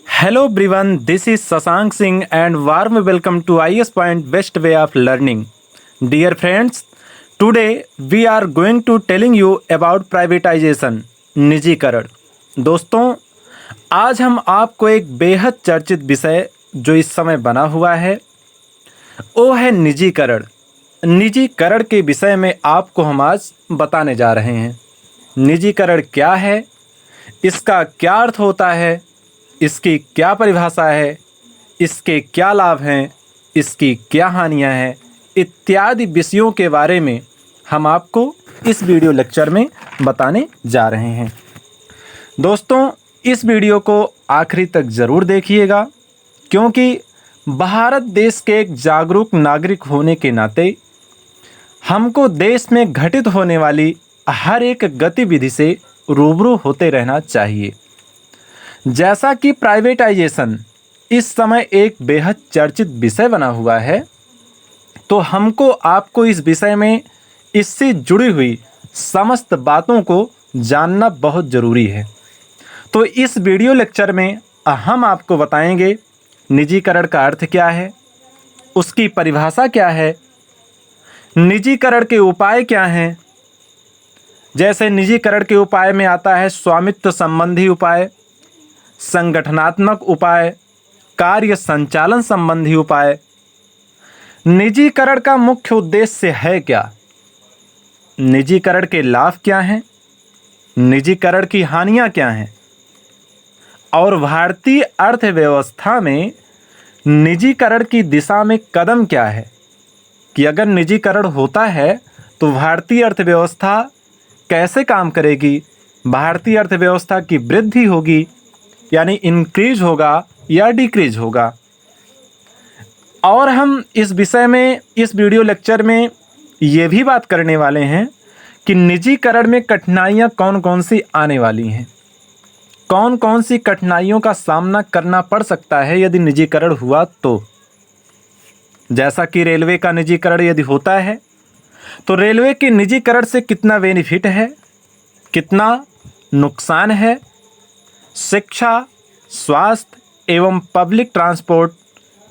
Hello everyone, this is Sasank Singh and warm welcome to IS Point Best Way of Learning. Dear friends, today we are going to telling you about privatization, निजीकरण। दोस्तों, आज हम आपको एक बेहद चर्चित विषय जो इस समय बना हुआ है वो है निजीकरण। निजीकरण के विषय में आपको हम आज बताने जा रहे हैं। निजीकरण क्या है, इसका क्या अर्थ होता है, इसकी क्या परिभाषा है, इसके क्या लाभ हैं, इसकी क्या हानियां हैं, इत्यादि विषयों के बारे में हम आपको इस वीडियो लेक्चर में बताने जा रहे हैं। दोस्तों, इस वीडियो को आखिरी तक ज़रूर देखिएगा, क्योंकि भारत देश के एक जागरूक नागरिक होने के नाते हमको देश में घटित होने वाली हर एक गतिविधि से रूबरू होते रहना चाहिए। जैसा कि प्राइवेटाइजेशन इस समय एक बेहद चर्चित विषय बना हुआ है, तो हमको आपको इस विषय में इससे जुड़ी हुई समस्त बातों को जानना बहुत ज़रूरी है। तो इस वीडियो लेक्चर में हम आपको बताएंगे निजीकरण का अर्थ क्या है, उसकी परिभाषा क्या है, निजीकरण के उपाय क्या हैं। जैसे निजीकरण के उपाय में आता है स्वामित्व संबंधी उपाय, संगठनात्मक उपाय, कार्य संचालन संबंधी उपाय। निजीकरण का मुख्य उद्देश्य है क्या, निजीकरण के लाभ क्या हैं, निजीकरण की हानियां क्या हैं, और भारतीय अर्थव्यवस्था में निजीकरण की दिशा में कदम क्या है कि अगर निजीकरण होता है तो भारतीय अर्थव्यवस्था कैसे काम करेगी, भारतीय अर्थव्यवस्था की वृद्धि होगी यानी इंक्रीज होगा या डिक्रीज होगा। और हम इस विषय में इस वीडियो लेक्चर में ये भी बात करने वाले हैं कि निजीकरण में कठिनाइयाँ कौन कौन सी आने वाली हैं, कौन कौन सी कठिनाइयों का सामना करना पड़ सकता है यदि निजीकरण हुआ तो। जैसा कि रेलवे का निजीकरण यदि होता है तो रेलवे के निजीकरण से कितना बेनिफिट है, कितना नुकसान है। शिक्षा, स्वास्थ्य एवं पब्लिक ट्रांसपोर्ट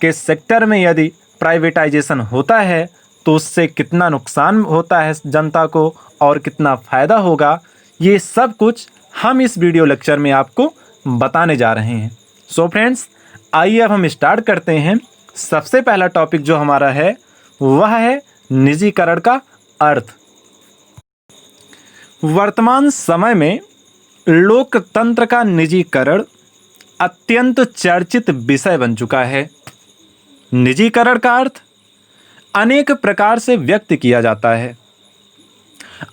के सेक्टर में यदि प्राइवेटाइजेशन होता है तो उससे कितना नुकसान होता है जनता को और कितना फ़ायदा होगा, ये सब कुछ हम इस वीडियो लेक्चर में आपको बताने जा रहे हैं। सो फ्रेंड्स, आइए अब हम स्टार्ट करते हैं। सबसे पहला टॉपिक जो हमारा है वह है निजीकरण का अर्थ। वर्तमान समय में लोकतंत्र का निजीकरण अत्यंत चर्चित विषय बन चुका है। निजीकरण का अर्थ अनेक प्रकार से व्यक्त किया जाता है।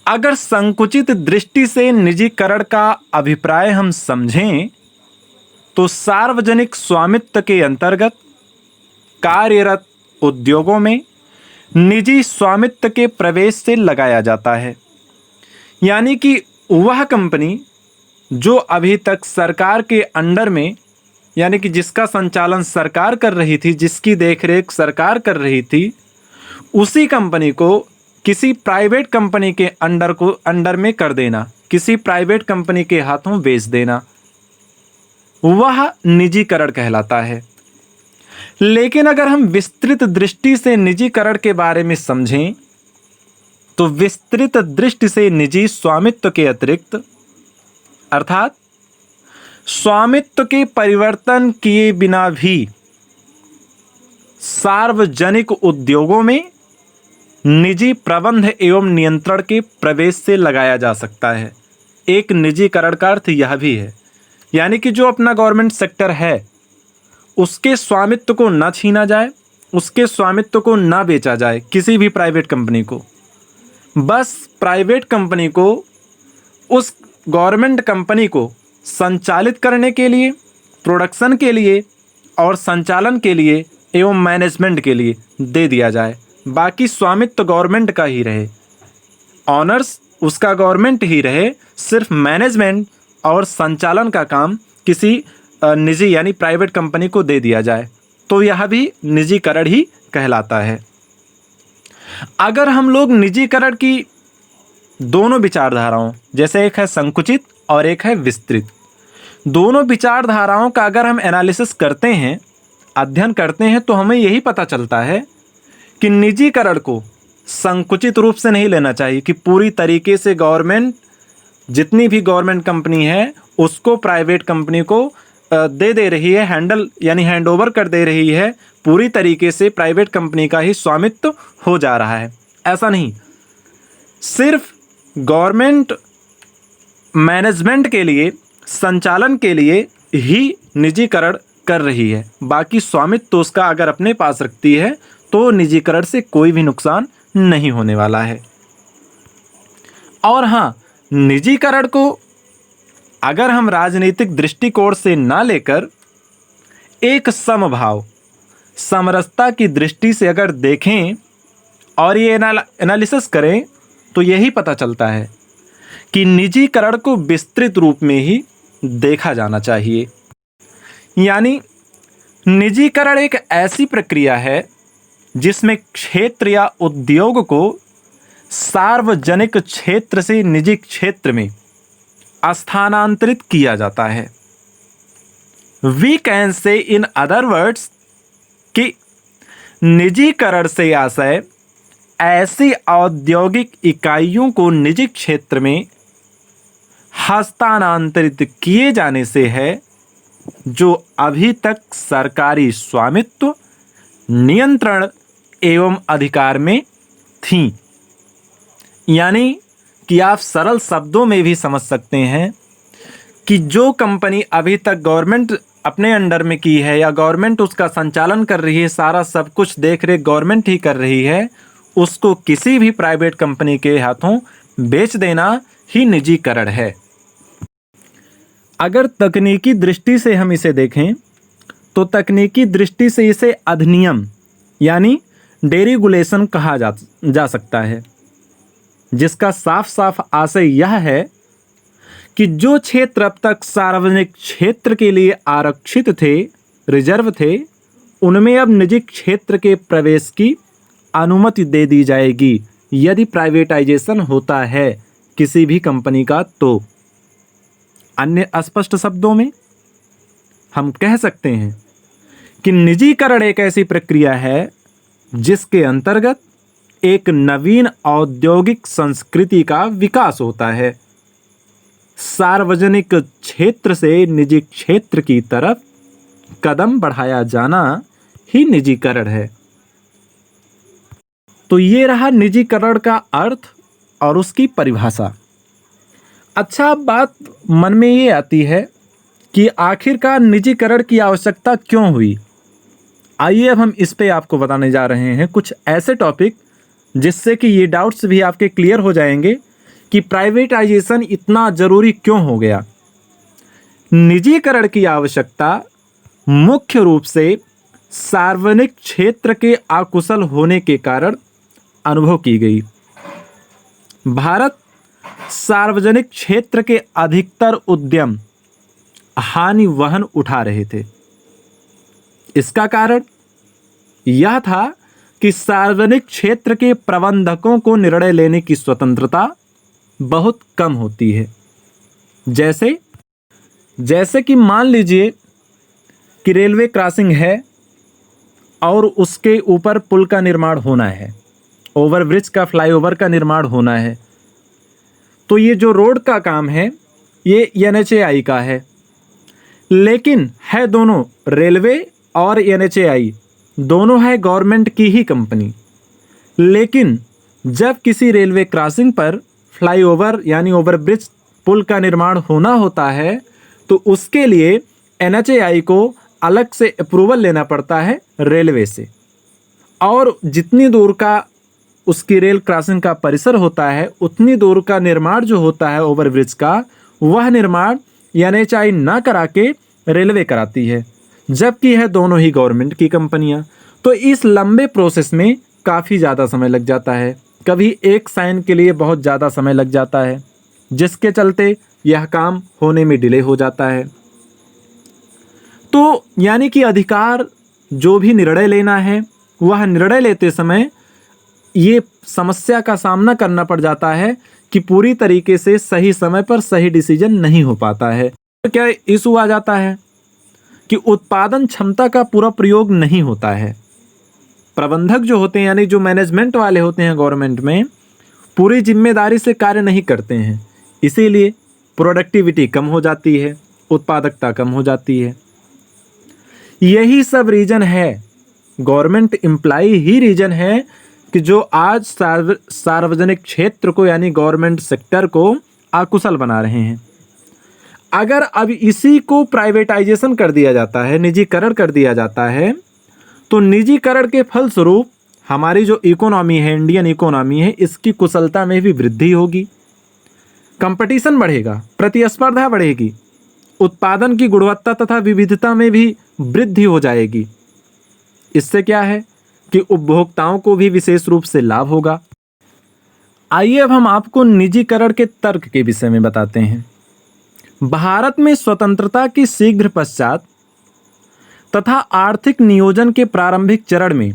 अगर संकुचित दृष्टि से निजीकरण का अभिप्राय हम समझें तो सार्वजनिक स्वामित्व के अंतर्गत कार्यरत उद्योगों में निजी स्वामित्व के प्रवेश से लगाया जाता है। यानी कि वह कंपनी जो अभी तक सरकार के अंडर में, यानी कि जिसका संचालन सरकार कर रही थी, जिसकी देखरेख सरकार कर रही थी, उसी कंपनी को किसी प्राइवेट कंपनी के अंडर में कर देना, किसी प्राइवेट कंपनी के हाथों बेच देना, वह निजीकरण कहलाता है। लेकिन अगर हम विस्तृत दृष्टि से निजीकरण के बारे में समझें तो विस्तृत दृष्टि से निजी स्वामित्व के अतिरिक्त, अर्थात स्वामित्व के परिवर्तन किए बिना भी सार्वजनिक उद्योगों में निजी प्रबंध एवं नियंत्रण के प्रवेश से लगाया जा सकता है। एक निजीकरण का अर्थ यह भी है, यानी कि जो अपना गवर्नमेंट सेक्टर है उसके स्वामित्व को न छीना जाए, उसके स्वामित्व को न बेचा जाए किसी भी प्राइवेट कंपनी को। बस प्राइवेट कंपनी को उस गवर्नमेंट कंपनी को संचालित करने के लिए, प्रोडक्शन के लिए और संचालन के लिए एवं मैनेजमेंट के लिए दे दिया जाए। बाकी स्वामित्व गवर्नमेंट का ही रहे, ऑनर्स उसका गवर्नमेंट ही रहे, सिर्फ मैनेजमेंट और संचालन का काम किसी निजी यानी प्राइवेट कंपनी को दे दिया जाए, तो यह भी निजीकरण ही कहलाता है। अगर हम लोग निजीकरण की दोनों विचारधाराओं, जैसे एक है संकुचित और एक है विस्तृत, दोनों विचारधाराओं का अगर हम एनालिसिस करते हैं, अध्ययन करते हैं, तो हमें यही पता चलता है कि निजीकरण को संकुचित रूप से नहीं लेना चाहिए कि पूरी तरीके से गवर्नमेंट, जितनी भी गवर्नमेंट कंपनी है उसको प्राइवेट कंपनी को दे रही है, हैंडल यानी हैंड ओवर कर दे रही है, पूरी तरीके से प्राइवेट कंपनी का ही स्वामित्व हो जा रहा है। ऐसा नहीं, सिर्फ गवर्नमेंट मैनेजमेंट के लिए, संचालन के लिए ही निजीकरण कर रही है, बाकी स्वामित्व तो उसका अगर अपने पास रखती है तो निजीकरण से कोई भी नुकसान नहीं होने वाला है। और हाँ, निजीकरण को अगर हम राजनीतिक दृष्टिकोण से ना लेकर एक समभाव, समरसता की दृष्टि से अगर देखें और ये एनालिसिस करें तो यही पता चलता है कि निजीकरण को विस्तृत रूप में ही देखा जाना चाहिए। यानी निजीकरण एक ऐसी प्रक्रिया है जिसमें क्षेत्र या उद्योग को सार्वजनिक क्षेत्र से निजी क्षेत्र में स्थानांतरित किया जाता है। We can say in other words कि निजीकरण से आशय ऐसी औद्योगिक इकाइयों को निजी क्षेत्र में हस्तांतरित किए जाने से है जो अभी तक सरकारी स्वामित्व, नियंत्रण एवं अधिकार में थीं। यानी कि आप सरल शब्दों में भी समझ सकते हैं कि जो कंपनी अभी तक गवर्नमेंट अपने अंडर में की है या गवर्नमेंट उसका संचालन कर रही है, सारा सब कुछ देख रेख गवर्नमेंट ही कर रही है, उसको किसी भी प्राइवेट कंपनी के हाथों बेच देना ही निजीकरण है। अगर तकनीकी दृष्टि से हम इसे देखें तो तकनीकी दृष्टि से इसे अधिनियम यानी डेरेगुलेशन कहा जा सकता है, जिसका साफ साफ आशय यह है कि जो क्षेत्र अब तक सार्वजनिक क्षेत्र के लिए आरक्षित थे, रिजर्व थे, उनमें अब निजी क्षेत्र के प्रवेश की अनुमति दे दी जाएगी यदि प्राइवेटाइजेशन होता है किसी भी कंपनी का। तो अन्य स्पष्ट शब्दों में हम कह सकते हैं कि निजीकरण एक ऐसी प्रक्रिया है जिसके अंतर्गत एक नवीन औद्योगिक संस्कृति का विकास होता है। सार्वजनिक क्षेत्र से निजी क्षेत्र की तरफ कदम बढ़ाया जाना ही निजीकरण है। तो ये रहा निजीकरण का अर्थ और उसकी परिभाषा। अच्छा, अब बात मन में ये आती है कि आखिरकार निजीकरण की आवश्यकता क्यों हुई। आइए अब हम इस पे आपको बताने जा रहे हैं कुछ ऐसे टॉपिक जिससे कि ये डाउट्स भी आपके क्लियर हो जाएंगे कि प्राइवेटाइजेशन इतना ज़रूरी क्यों हो गया। निजीकरण की आवश्यकता मुख्य रूप से सार्वजनिक क्षेत्र के अकुशल होने के कारण अनुभव की गई। भारत सार्वजनिक क्षेत्र के अधिकतर उद्यम हानि वहन उठा रहे थे। इसका कारण यह था कि सार्वजनिक क्षेत्र के प्रबंधकों को निर्णय लेने की स्वतंत्रता बहुत कम होती है। जैसे कि मान लीजिए कि रेलवे क्रॉसिंग है और उसके ऊपर पुल का निर्माण होना है, ओवरब्रिज का, फ्लाईओवर का निर्माण होना है। तो ये जो रोड का काम है ये NHAI का है, लेकिन है दोनों, रेलवे और NHAI दोनों है गवर्नमेंट की ही कंपनी। लेकिन जब किसी रेलवे क्रॉसिंग पर फ्लाईओवर यानी ओवरब्रिज पुल का निर्माण होना होता है तो उसके लिए NHAI को अलग से अप्रूवल लेना पड़ता है रेलवे से, और जितनी दूर का उसकी रेल क्रॉसिंग का परिसर होता है उतनी दूर का निर्माण जो होता है ओवरब्रिज का, वह निर्माण NHAI ना करा के रेलवे कराती है, जबकि है दोनों ही गवर्नमेंट की कंपनियां। तो इस लंबे प्रोसेस में काफ़ी ज़्यादा समय लग जाता है, कभी एक साइन के लिए बहुत ज़्यादा समय लग जाता है, जिसके चलते यह काम होने में डिले हो जाता है। तो यानी कि अधिकार जो भी निर्णय लेना है वह निर्णय लेते समय ये समस्या का सामना करना पड़ जाता है कि पूरी तरीके से सही समय पर सही डिसीजन नहीं हो पाता है। तो क्या इशू आ जाता है कि उत्पादन क्षमता का पूरा प्रयोग नहीं होता है। प्रबंधक जो होते हैं यानी जो मैनेजमेंट वाले होते हैं गवर्नमेंट में, पूरी जिम्मेदारी से कार्य नहीं करते हैं, इसीलिए प्रोडक्टिविटी कम हो जाती है, उत्पादकता कम हो जाती है। यही सब रीजन है, गवर्नमेंट एम्प्लाई ही रीजन है कि जो आज सार्वजनिक क्षेत्र को यानी गवर्नमेंट सेक्टर को अकुशल बना रहे हैं। अगर अब इसी को प्राइवेटाइजेशन कर दिया जाता है, निजीकरण कर दिया जाता है, तो निजीकरण के फलस्वरूप हमारी जो इकोनॉमी है, इंडियन इकोनॉमी है, इसकी कुशलता में भी वृद्धि होगी, कंपटीशन बढ़ेगा, प्रतिस्पर्धा बढ़ेगी, उत्पादन की गुणवत्ता तथा विविधता में भी वृद्धि हो जाएगी। इससे क्या है कि उपभोक्ताओं को भी विशेष रूप से लाभ होगा। आइए अब हम आपको निजीकरण के तर्क के विषय में बताते हैं। भारत में स्वतंत्रता की शीघ्र पश्चात तथा आर्थिक नियोजन के प्रारंभिक चरण में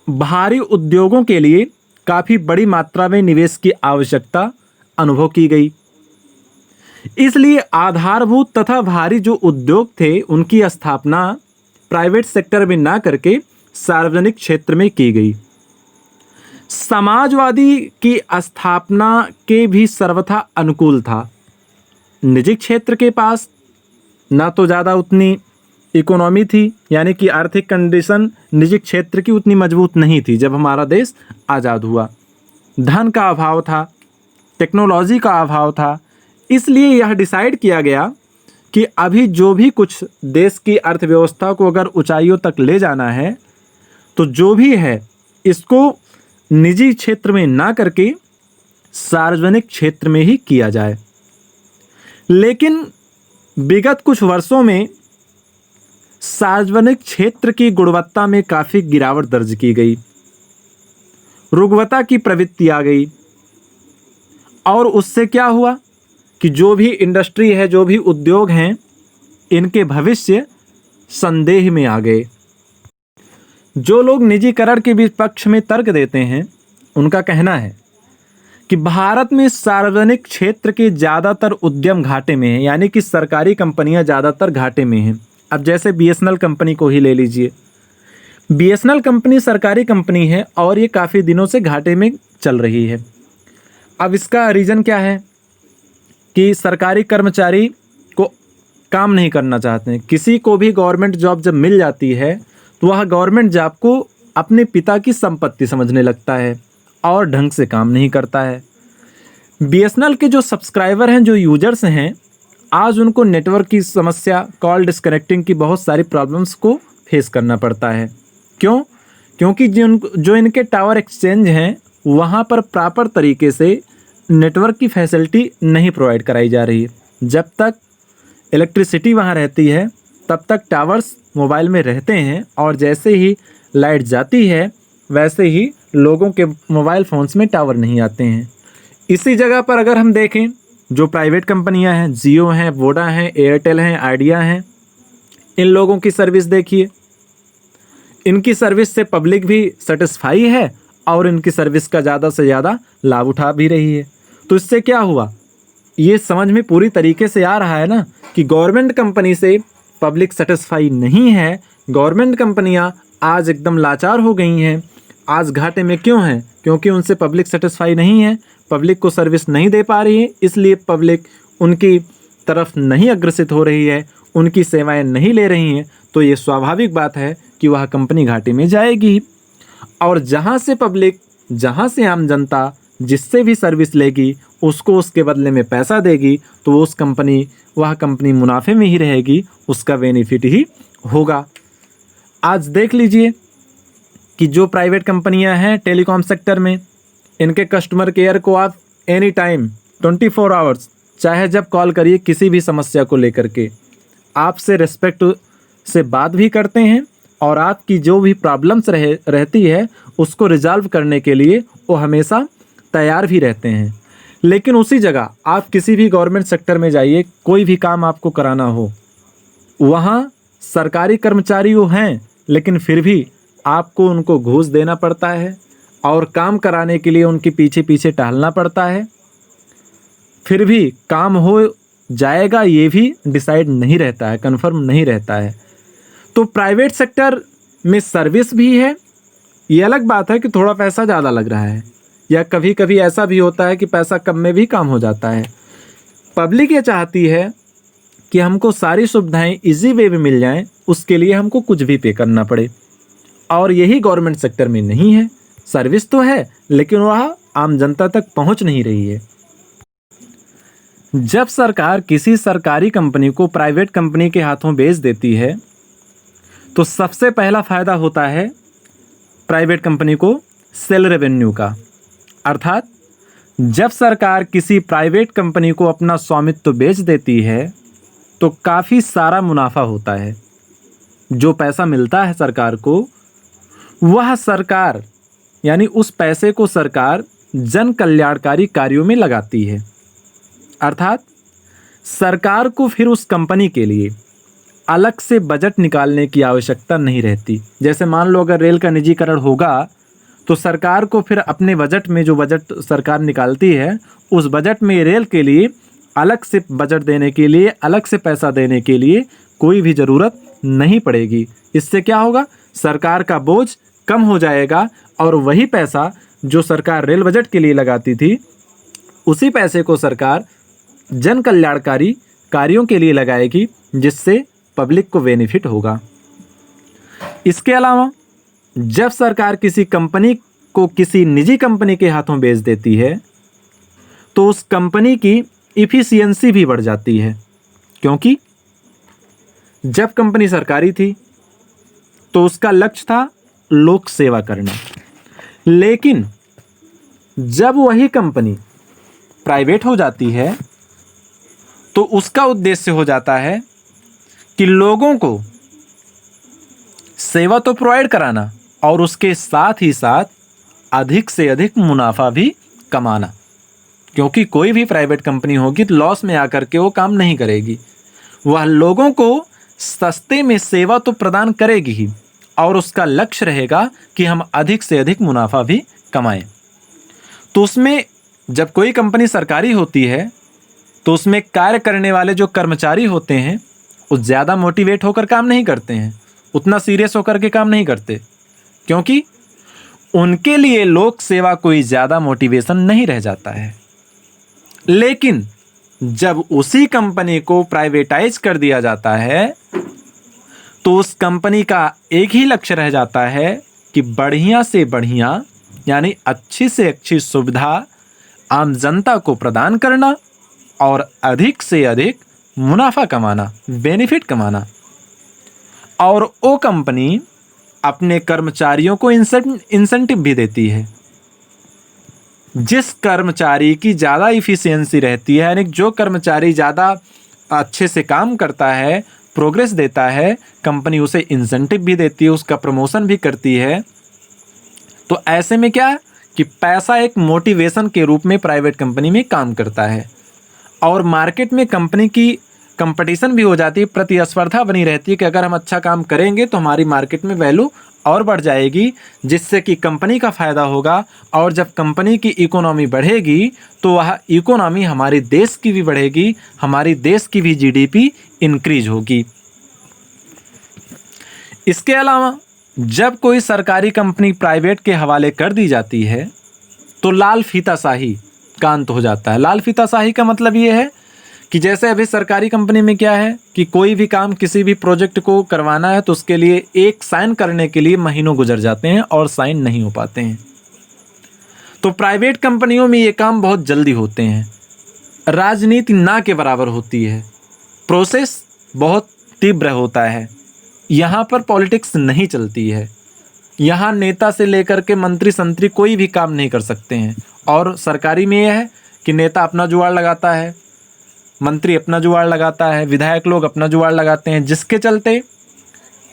भारी उद्योगों के लिए काफी बड़ी मात्रा में निवेश की आवश्यकता अनुभव की गई। इसलिए आधारभूत तथा भारी जो उद्योग थे उनकी स्थापना प्राइवेट सेक्टर में ना करके सार्वजनिक क्षेत्र में की गई। समाजवादी की स्थापना के भी सर्वथा अनुकूल था। निजी क्षेत्र के पास ना तो ज़्यादा उतनी इकोनॉमी थी, यानी कि आर्थिक कंडीशन निजी क्षेत्र की उतनी मजबूत नहीं थी जब हमारा देश आज़ाद हुआ। धन का अभाव था, टेक्नोलॉजी का अभाव था। इसलिए यह डिसाइड किया गया कि अभी जो भी कुछ देश की अर्थव्यवस्था को अगर ऊंचाइयों तक ले जाना है तो जो भी है इसको निजी क्षेत्र में ना करके सार्वजनिक क्षेत्र में ही किया जाए। लेकिन विगत कुछ वर्षों में सार्वजनिक क्षेत्र की गुणवत्ता में काफ़ी गिरावट दर्ज की गई, रुग्णता की प्रवृत्ति आ गई, और उससे क्या हुआ कि जो भी इंडस्ट्री है, जो भी उद्योग हैं, इनके भविष्य संदेह में आ गए। जो लोग निजीकरण के विपक्ष में तर्क देते हैं उनका कहना है कि भारत में सार्वजनिक क्षेत्र के ज़्यादातर उद्यम घाटे में हैं, यानी कि सरकारी कंपनियां ज़्यादातर घाटे में हैं। अब जैसे बीएसएनएल कंपनी को ही ले लीजिए। बीएसएनएल कंपनी सरकारी कंपनी है और ये काफ़ी दिनों से घाटे में चल रही है। अब इसका रीज़न क्या है कि सरकारी कर्मचारी को काम नहीं करना चाहते हैं। किसी को भी गवर्नमेंट जॉब जब मिल जाती है तो वह गवर्नमेंट जॉब को अपने पिता की संपत्ति समझने लगता है और ढंग से काम नहीं करता है। बीएसएनएल के जो सब्सक्राइबर हैं, जो यूजर्स हैं, आज उनको नेटवर्क की समस्या, कॉल डिस्कनेक्टिंग की बहुत सारी प्रॉब्लम्स को फेस करना पड़ता है। क्यों? क्योंकि जो इनके टावर एक्सचेंज हैं वहाँ पर प्रॉपर तरीके से नेटवर्क की फैसिलिटी नहीं प्रोवाइड कराई जा रही है। जब तक इलेक्ट्रिसिटी वहाँ रहती है तब तक टावर्स मोबाइल में रहते हैं, और जैसे ही लाइट जाती है वैसे ही लोगों के मोबाइल फ़ोन्स में टावर नहीं आते हैं। इसी जगह पर अगर हम देखें, जो प्राइवेट कंपनियां हैं, जियो हैं, वोडा हैं, एयरटेल हैं, आइडिया हैं, इन लोगों की सर्विस देखिए। इनकी सर्विस से पब्लिक भी सेटिस्फाई है और इनकी सर्विस का ज़्यादा से ज़्यादा लाभ उठा भी रही है। तो इससे क्या हुआ, ये समझ में पूरी तरीके से आ रहा है ना कि गवर्नमेंट कंपनी से पब्लिक सेटिस्फाई नहीं है। गवर्नमेंट कंपनियां आज एकदम लाचार हो गई हैं। आज घाटे में क्यों हैं? क्योंकि उनसे पब्लिक सेटिस्फाई नहीं है, पब्लिक को सर्विस नहीं दे पा रही है, इसलिए पब्लिक उनकी तरफ नहीं अग्रसित हो रही है, उनकी सेवाएं नहीं ले रही हैं। तो ये स्वाभाविक बात है कि वह कंपनी घाटे में जाएगी। और जहाँ से पब्लिक, जहाँ से आम जनता जिससे भी सर्विस लेगी उसको उसके बदले में पैसा देगी, तो वह कंपनी मुनाफे में ही रहेगी, उसका बेनिफिट ही होगा। आज देख लीजिए कि जो प्राइवेट कंपनियां हैं टेलीकॉम सेक्टर में, इनके कस्टमर केयर को आप एनी टाइम 24 आवर्स चाहे जब कॉल करिए, किसी भी समस्या को लेकर के आपसे रिस्पेक्ट से बात भी करते हैं, और आपकी जो भी प्रॉब्लम्स रहती है उसको रिजॉल्व करने के लिए वो हमेशा तैयार भी रहते हैं। लेकिन उसी जगह आप किसी भी गवर्नमेंट सेक्टर में जाइए, कोई भी काम आपको कराना हो, वहाँ सरकारी कर्मचारी वो हैं, लेकिन फिर भी आपको उनको घूस देना पड़ता है और काम कराने के लिए उनके पीछे पीछे टहलना पड़ता है। फिर भी काम हो जाएगा ये भी डिसाइड नहीं रहता है, कन्फर्म नहीं रहता है। तो प्राइवेट सेक्टर में सर्विस भी है, ये अलग बात है कि थोड़ा पैसा ज़्यादा लग रहा है, या कभी कभी ऐसा भी होता है कि पैसा कम में भी काम हो जाता है। पब्लिक ये चाहती है कि हमको सारी सुविधाएं इजी वे में मिल जाएं, उसके लिए हमको कुछ भी पे करना पड़े, और यही गवर्नमेंट सेक्टर में नहीं है। सर्विस तो है लेकिन वह आम जनता तक पहुंच नहीं रही है। जब सरकार किसी सरकारी कंपनी को प्राइवेट कंपनी के हाथों बेच देती है तो सबसे पहला फायदा होता है प्राइवेट कंपनी को सेल रेवेन्यू का। अर्थात जब सरकार किसी प्राइवेट कंपनी को अपना स्वामित्व बेच देती है तो काफ़ी सारा मुनाफा होता है। जो पैसा मिलता है सरकार को, वह सरकार यानी उस पैसे को सरकार जन कल्याणकारी कार्यों में लगाती है। अर्थात सरकार को फिर उस कंपनी के लिए अलग से बजट निकालने की आवश्यकता नहीं रहती। जैसे मान लो अगर रेल का निजीकरण होगा तो सरकार को फिर अपने बजट में जो बजट सरकार निकालती है, उस बजट में रेल के लिए अलग से बजट देने के लिए, अलग से पैसा देने के लिए कोई भी ज़रूरत नहीं पड़ेगी। इससे क्या होगा, सरकार का बोझ कम हो जाएगा और वही पैसा जो सरकार रेल बजट के लिए लगाती थी, उसी पैसे को सरकार जन कल्याणकारी कार्यों के लिए लगाएगी, जिससे पब्लिक को बेनिफिट होगा। इसके अलावा जब सरकार किसी कंपनी को किसी निजी कंपनी के हाथों बेच देती है तो उस कंपनी की इफ़िशियंसी भी बढ़ जाती है, क्योंकि जब कंपनी सरकारी थी तो उसका लक्ष्य था लोक सेवा करना। लेकिन जब वही कंपनी प्राइवेट हो जाती है तो उसका उद्देश्य हो जाता है कि लोगों को सेवा तो प्रोवाइड कराना और उसके साथ ही साथ अधिक से अधिक मुनाफा भी कमाना। क्योंकि कोई भी प्राइवेट कंपनी होगी तो लॉस में आकर के वो काम नहीं करेगी, वह लोगों को सस्ते में सेवा तो प्रदान करेगी ही, और उसका लक्ष्य रहेगा कि हम अधिक से अधिक मुनाफा भी कमाएं। तो उसमें जब कोई कंपनी सरकारी होती है तो उसमें कार्य करने वाले जो कर्मचारी होते हैं वो ज़्यादा मोटिवेट होकर काम नहीं करते हैं, उतना सीरियस होकर के काम नहीं करते, क्योंकि उनके लिए लोक सेवा कोई ज़्यादा मोटिवेशन नहीं रह जाता है। लेकिन जब उसी कंपनी को प्राइवेटाइज कर दिया जाता है तो उस कंपनी का एक ही लक्ष्य रह जाता है कि बढ़िया से बढ़िया यानी अच्छी से अच्छी सुविधा आम जनता को प्रदान करना और अधिक से अधिक मुनाफा कमाना, बेनिफिट कमाना। और वो कंपनी अपने कर्मचारियों को इंसेंटिव भी देती है। जिस कर्मचारी की ज़्यादा इफ़िशियंसी रहती है, यानी जो कर्मचारी ज़्यादा अच्छे से काम करता है, प्रोग्रेस देता है, कंपनी उसे इंसेंटिव भी देती है, उसका प्रमोशन भी करती है। तो ऐसे में क्या कि पैसा एक मोटिवेशन के रूप में प्राइवेट कंपनी में काम करता है, और मार्केट में कंपनी की कंपटीशन भी हो जाती है, प्रतिस्पर्धा बनी रहती है कि अगर हम अच्छा काम करेंगे तो हमारी मार्केट में वैल्यू और बढ़ जाएगी, जिससे कि कंपनी का फ़ायदा होगा। और जब कंपनी की इकोनॉमी बढ़ेगी तो वह इकोनॉमी हमारे देश की भी बढ़ेगी, हमारी देश की भी जीडीपी इंक्रीज होगी। इसके अलावा जब कोई सरकारी कंपनी प्राइवेट के हवाले कर दी जाती है तो लाल फीताशाही का अंत हो जाता है। लाल फीताशाही का मतलब ये है कि जैसे अभी सरकारी कंपनी में क्या है कि कोई भी काम, किसी भी प्रोजेक्ट को करवाना है तो उसके लिए एक साइन करने के लिए महीनों गुजर जाते हैं और साइन नहीं हो पाते हैं। तो प्राइवेट कंपनियों में ये काम बहुत जल्दी होते हैं, राजनीति ना के बराबर होती है, प्रोसेस बहुत तीव्र होता है। यहाँ पर पॉलिटिक्स नहीं चलती है, यहाँ नेता से लेकर के मंत्री संतरी कोई भी काम नहीं कर सकते हैं। और सरकारी में यह है कि नेता अपना जुगाड़ लगाता है, मंत्री अपना जुगाड़ लगाता है, विधायक लोग अपना जुगाड़ लगाते हैं, जिसके चलते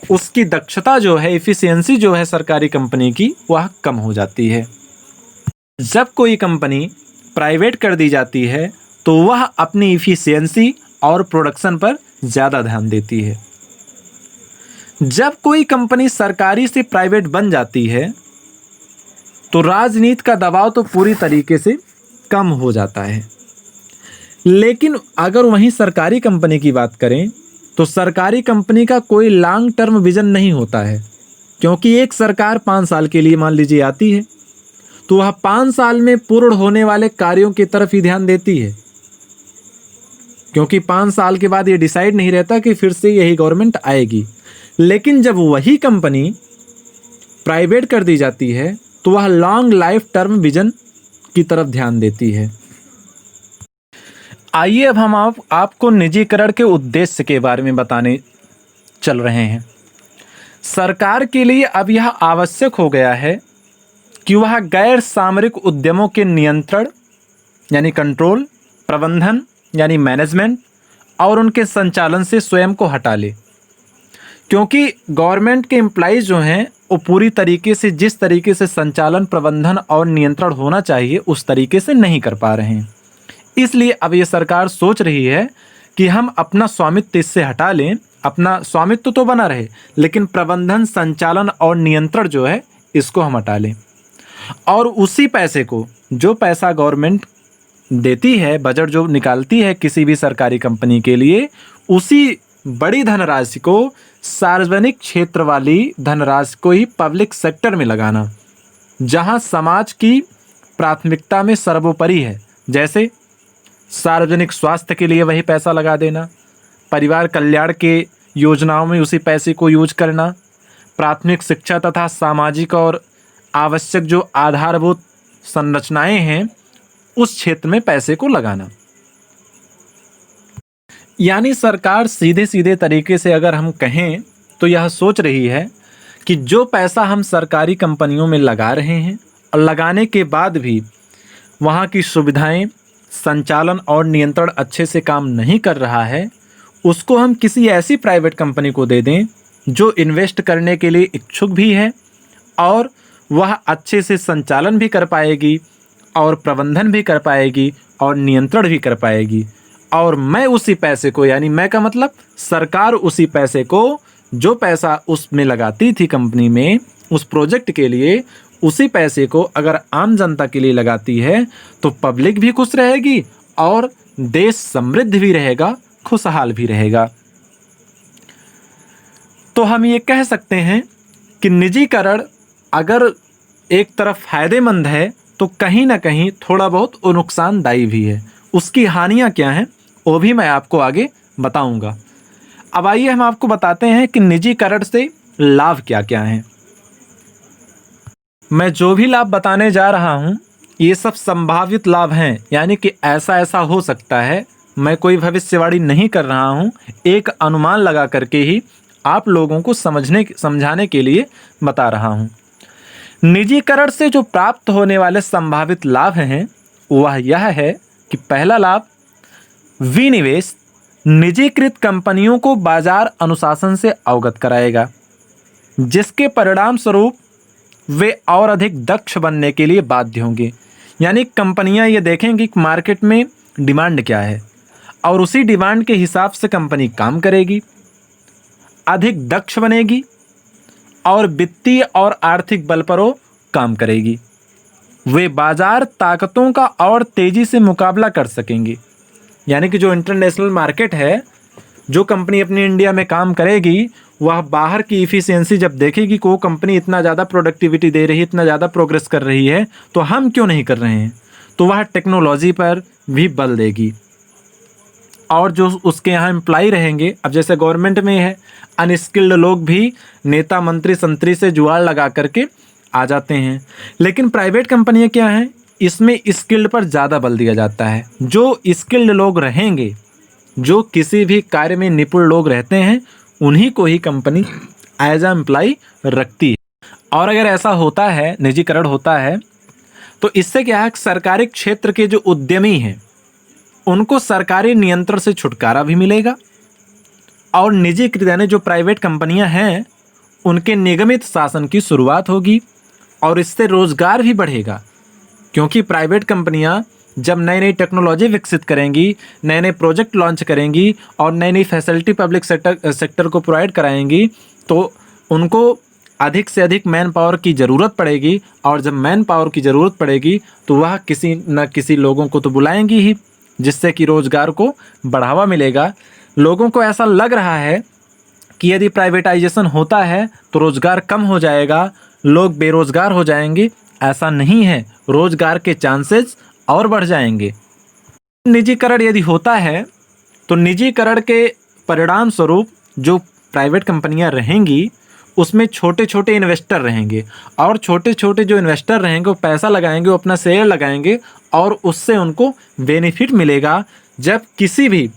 उसकी दक्षता जो है, इफ़िशियंसी जो है सरकारी कंपनी की, वह कम हो जाती है। जब कोई कंपनी प्राइवेट कर दी जाती है तो वह अपनी इफ़िशियंसी और प्रोडक्शन पर ज़्यादा ध्यान देती है। जब कोई कंपनी सरकारी से प्राइवेट बन जाती है तो राजनीति का दबाव तो पूरी तरीके से कम हो जाता है। लेकिन अगर वहीं सरकारी कंपनी की बात करें तो सरकारी कंपनी का कोई लॉन्ग टर्म विजन नहीं होता है, क्योंकि एक सरकार 5 साल के लिए मान लीजिए आती है तो वह 5 साल में पूर्ण होने वाले कार्यों की तरफ ही ध्यान देती है, क्योंकि 5 साल के बाद ये डिसाइड नहीं रहता कि फिर से यही गवर्नमेंट आएगी। लेकिन जब वही कंपनी प्राइवेट कर दी जाती है तो वह लॉन्ग लाइफ टर्म विजन की तरफ ध्यान देती है। आइए अब हम आपको निजीकरण के उद्देश्य के बारे में बताने चल रहे हैं। सरकार के लिए अब यह आवश्यक हो गया है कि वह गैर सामरिक उद्यमों के नियंत्रण यानी कंट्रोल, प्रबंधन यानी मैनेजमेंट और उनके संचालन से स्वयं को हटा ले, क्योंकि गवर्नमेंट के एम्प्लॉइज जो हैं वो पूरी तरीके से जिस तरीके से संचालन, प्रबंधन और नियंत्रण होना चाहिए उस तरीके से नहीं कर पा रहे हैं। इसलिए अब ये सरकार सोच रही है कि हम अपना स्वामित्व इससे हटा लें। अपना स्वामित्व तो बना रहे लेकिन प्रबंधन, संचालन और नियंत्रण जो है इसको हम हटा लें, और उसी पैसे को, जो पैसा गवर्नमेंट देती है, बजट जो निकालती है किसी भी सरकारी कंपनी के लिए, उसी बड़ी धनराशि को, सार्वजनिक क्षेत्र वाली धनराशि को ही पब्लिक सेक्टर में लगाना, जहां समाज की प्राथमिकता में सर्वोपरि है। जैसे सार्वजनिक स्वास्थ्य के लिए वही पैसा लगा देना, परिवार कल्याण के योजनाओं में उसी पैसे को यूज करना, प्राथमिक शिक्षा तथा सामाजिक और आवश्यक जो आधारभूत संरचनाएं हैं उस क्षेत्र में पैसे को लगाना। यानी सरकार सीधे सीधे तरीके से अगर हम कहें तो यह सोच रही है कि जो पैसा हम सरकारी कंपनियों में लगा रहे हैं और लगाने के बाद भी वहाँ की सुविधाएं, संचालन और नियंत्रण अच्छे से काम नहीं कर रहा है, उसको हम किसी ऐसी प्राइवेट कंपनी को दे दें जो इन्वेस्ट करने के लिए इच्छुक भी है और वह अच्छे से संचालन भी कर पाएगी और प्रबंधन भी कर पाएगी और नियंत्रण भी कर पाएगी। और मैं उसी पैसे को, यानी मैं का मतलब सरकार उसी पैसे को, जो पैसा उसमें लगाती थी कंपनी में उस प्रोजेक्ट के लिए, उसी पैसे को अगर आम जनता के लिए लगाती है तो पब्लिक भी खुश रहेगी और देश समृद्ध भी रहेगा, खुशहाल भी रहेगा। तो हम ये कह सकते हैं कि निजीकरण अगर एक तरफ फायदेमंद है तो कहीं ना कहीं थोड़ा बहुत नुकसानदायी भी है। उसकी हानियां क्या हैं वो भी मैं आपको आगे बताऊंगा। अब आइए हम आपको बताते हैं कि निजीकरण से लाभ क्या क्या हैं। मैं जो भी लाभ बताने जा रहा हूं ये सब संभावित लाभ हैं, यानी कि ऐसा ऐसा हो सकता है। मैं कोई भविष्यवाणी नहीं कर रहा हूं, एक अनुमान लगा करके ही आप लोगों को समझाने के लिए बता रहा हूं। निजीकरण से जो प्राप्त होने वाले संभावित लाभ हैं वह यह है कि पहला लाभ, विनिवेश निजीकृत कंपनियों को बाजार अनुशासन से अवगत कराएगा, जिसके परिणाम स्वरूप वे और अधिक दक्ष बनने के लिए बाध्य होंगे। यानी कंपनियां ये देखेंगी कि मार्केट में डिमांड क्या है और उसी डिमांड के हिसाब से कंपनी काम करेगी, अधिक दक्ष बनेगी और वित्तीय और आर्थिक बल पर वो काम करेगी। वे बाजार ताकतों का और तेजी से मुकाबला कर सकेंगे। यानी कि जो इंटरनेशनल मार्केट है, जो कंपनी अपनी इंडिया में काम करेगी वह बाहर की इफ़िशियंसी जब देखेगी कि वो कंपनी इतना ज़्यादा प्रोडक्टिविटी दे रही है, इतना ज़्यादा प्रोग्रेस कर रही है, तो हम क्यों नहीं कर रहे हैं, तो वह टेक्नोलॉजी पर भी बल देगी। और जो उसके यहाँ एम्प्लॉय रहेंगे, अब जैसे गवर्नमेंट में है अनस्किल्ड लोग भी नेता, मंत्री, संतरी से जुगाड़ लगा करके आ जाते हैं, लेकिन प्राइवेट कंपनियां क्या हैं, इसमें स्किल्ड पर ज़्यादा बल दिया जाता है। जो स्किल्ड लोग रहेंगे, जो किसी भी कार्य में निपुण लोग रहते हैं, उन्हीं को ही कंपनी एज ए एम्प्लॉय रखती है। और अगर ऐसा होता है, निजीकरण होता है, तो इससे क्या है, सरकारी क्षेत्र के जो उद्यमी हैं उनको सरकारी नियंत्रण से छुटकारा भी मिलेगा और निजीकृत यानी जो प्राइवेट कंपनियां हैं उनके निगमित शासन की शुरुआत होगी और इससे रोजगार भी बढ़ेगा। क्योंकि प्राइवेट कंपनियां जब नई नई टेक्नोलॉजी विकसित करेंगी, नए नए प्रोजेक्ट लॉन्च करेंगी और नई नई फैसिलिटी पब्लिक सेक्टर को प्रोवाइड कराएंगी, तो उनको अधिक से अधिक मैन पावर की ज़रूरत पड़ेगी और जब मैन पावर की ज़रूरत पड़ेगी तो वह किसी न किसी लोगों को तो बुलाएंगी ही, जिससे कि रोजगार को बढ़ावा मिलेगा। लोगों को ऐसा लग रहा है कि यदि प्राइवेटाइजेशन होता है तो रोजगार कम हो जाएगा, लोग बेरोजगार हो जाएंगे। ऐसा नहीं है, रोजगार के चांसेस और बढ़ जाएंगे। निजीकरण यदि होता है तो निजीकरण के परिणाम स्वरूप जो प्राइवेट कंपनियां रहेंगी उसमें छोटे छोटे इन्वेस्टर रहेंगे, और छोटे छोटे जो इन्वेस्टर रहेंगे वो पैसा लगाएंगे, वो अपना शेयर लगाएंगे और उससे उनको बेनिफिट मिलेगा। जब किसी भी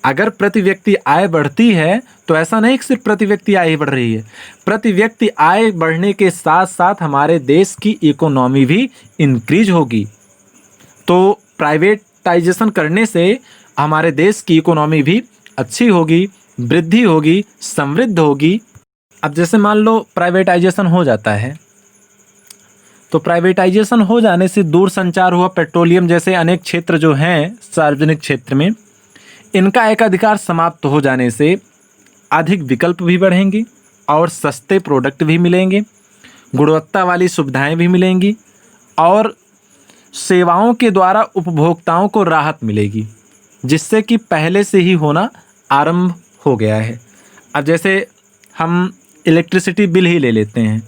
अगर प्रति व्यक्ति आय बढ़ती है तो ऐसा नहीं कि सिर्फ प्रति व्यक्ति आय बढ़ रही है, प्रति व्यक्ति आय बढ़ने के साथ साथ हमारे देश की इकोनॉमी भी इंक्रीज होगी। तो प्राइवेटाइजेशन करने से हमारे देश की इकोनॉमी भी अच्छी होगी, वृद्धि होगी, समृद्ध होगी। अब जैसे मान लो प्राइवेटाइजेशन हो जाता है तो प्राइवेटाइजेशन हो जाने से दूर संचार हुआ, पेट्रोलियम जैसे अनेक क्षेत्र जो हैं सार्वजनिक क्षेत्र में, इनका एकाधिकार समाप्त हो जाने से अधिक विकल्प भी बढ़ेंगे और सस्ते प्रोडक्ट भी मिलेंगे, गुणवत्ता वाली सुविधाएं भी मिलेंगी और सेवाओं के द्वारा उपभोक्ताओं को राहत मिलेगी, जिससे कि पहले से ही होना आरंभ हो गया है। अब जैसे हम इलेक्ट्रिसिटी बिल ही ले लेते हैं,